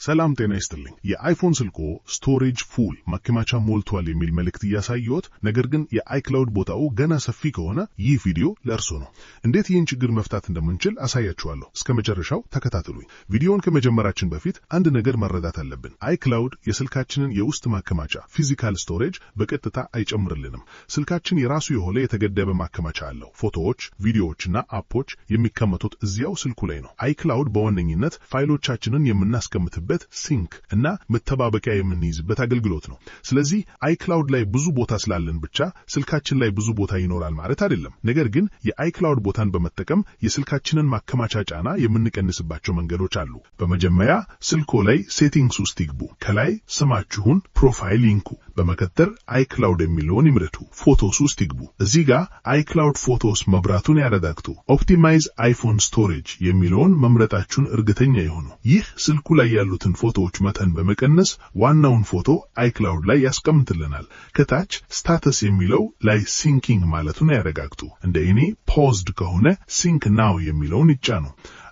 ሰላም ጤና ይስጥልኝ። የአይፎን ስልኮ ስቶሬጅ ፉል ማከማቻ ሞልቷል የሚል መልእክት እያሳየዎት፣ ነገር ግን የአይክላውድ ቦታው ገና ሰፊ ከሆነ ይህ ቪዲዮ ለእርሶ ነው። እንዴት ይህን ችግር መፍታት እንደምንችል አሳያችኋለሁ። እስከ መጨረሻው ተከታተሉኝ። ቪዲዮውን ከመጀመራችን በፊት አንድ ነገር መረዳት አለብን። አይክላውድ የስልካችንን የውስጥ ማከማቻ ፊዚካል ስቶሬጅ በቀጥታ አይጨምርልንም። ስልካችን የራሱ የሆነ የተገደበ ማከማቻ አለው። ፎቶዎች፣ ቪዲዮዎችና አፖች የሚቀመጡት እዚያው ስልኩ ላይ ነው። አይክላውድ በዋነኝነት ፋይሎቻችንን የምናስቀምጥበት ሲንክ እና መተባበቂያ የምንይዝበት አገልግሎት ነው። ስለዚህ አይክላውድ ላይ ብዙ ቦታ ስላለን ብቻ ስልካችን ላይ ብዙ ቦታ ይኖራል ማለት አይደለም። ነገር ግን የአይክላውድ ቦታን በመጠቀም የስልካችንን ማከማቻ ጫና የምንቀንስባቸው መንገዶች አሉ። በመጀመሪያ ስልኮ ላይ ሴቲንግስ ውስጥ ይግቡ። ከላይ ስማችሁን ፕሮፋይል ይንኩ። በመቀጠል አይክላውድ የሚለውን ይምረጡ። ፎቶስ ውስጥ ይግቡ። እዚህ ጋር አይክላውድ ፎቶስ መብራቱን ያረጋግጡ። ኦፕቲማይዝ አይፎን ስቶሬጅ የሚለውን መምረጣችሁን እርግጠኛ ይሁኑ። ይህ ስልኩ ላይ ያሉትን ፎቶዎች መጠን በመቀነስ ዋናውን ፎቶ አይክላውድ ላይ ያስቀምጥልናል። ከታች ስታተስ የሚለው ላይ ሲንኪንግ ማለቱን ያረጋግጡ። እንደ እኔ ፖዝድ ከሆነ ሲንክ ናው የሚለውን ይጫኑ።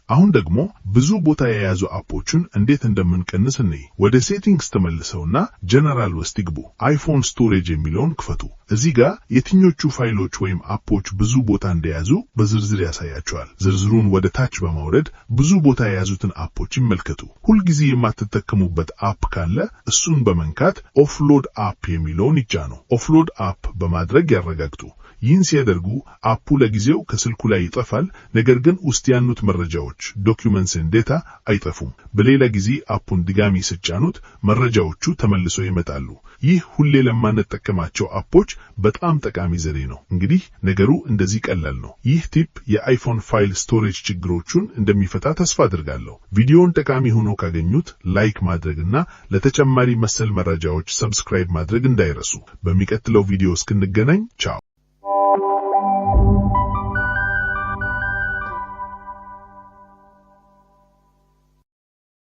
አሁን ደግሞ ብዙ ቦታ የያዙ አፖችን እንዴት እንደምንቀንስ እንይ። ወደ ሴቲንግስ ተመልሰውና ጀነራል ውስጥ ይግቡ። አይፎን ስቶሬጅ የሚለውን ክፈቱ። እዚህ ጋር የትኞቹ ፋይሎች ወይም አፖች ብዙ ቦታ እንደያዙ በዝርዝር ያሳያቸዋል። ዝርዝሩን ወደ ታች በማውረድ ብዙ ቦታ የያዙትን አፖች ይመልከቱ። ሁልጊዜ የማትጠቀሙበት አፕ ካለ እሱን በመንካት ኦፍሎድ አፕ የሚለውን ይጫኑ። ኦፍሎድ አፕ በማድረግ ያረጋግጡ። ይህን ሲያደርጉ አፑ ለጊዜው ከስልኩ ላይ ይጠፋል፣ ነገር ግን ውስጥ ያሉት መረጃዎች ዶክዩመንትስ ዴታ አይጠፉም። በሌላ ጊዜ አፑን ድጋሚ ሲጫኑት መረጃዎቹ ተመልሰው ይመጣሉ። ይህ ሁሌ ለማንጠቀማቸው አፖች በጣም ጠቃሚ ዘዴ ነው። እንግዲህ ነገሩ እንደዚህ ቀላል ነው። ይህ ቲፕ የአይፎን ፋይል ስቶሬጅ ችግሮቹን እንደሚፈታ ተስፋ አድርጋለሁ። ቪዲዮውን ጠቃሚ ሆኖ ካገኙት ላይክ ማድረግና ለተጨማሪ መሰል መረጃዎች ሰብስክራይብ ማድረግ እንዳይረሱ። በሚቀጥለው ቪዲዮ እስክንገናኝ ቻው።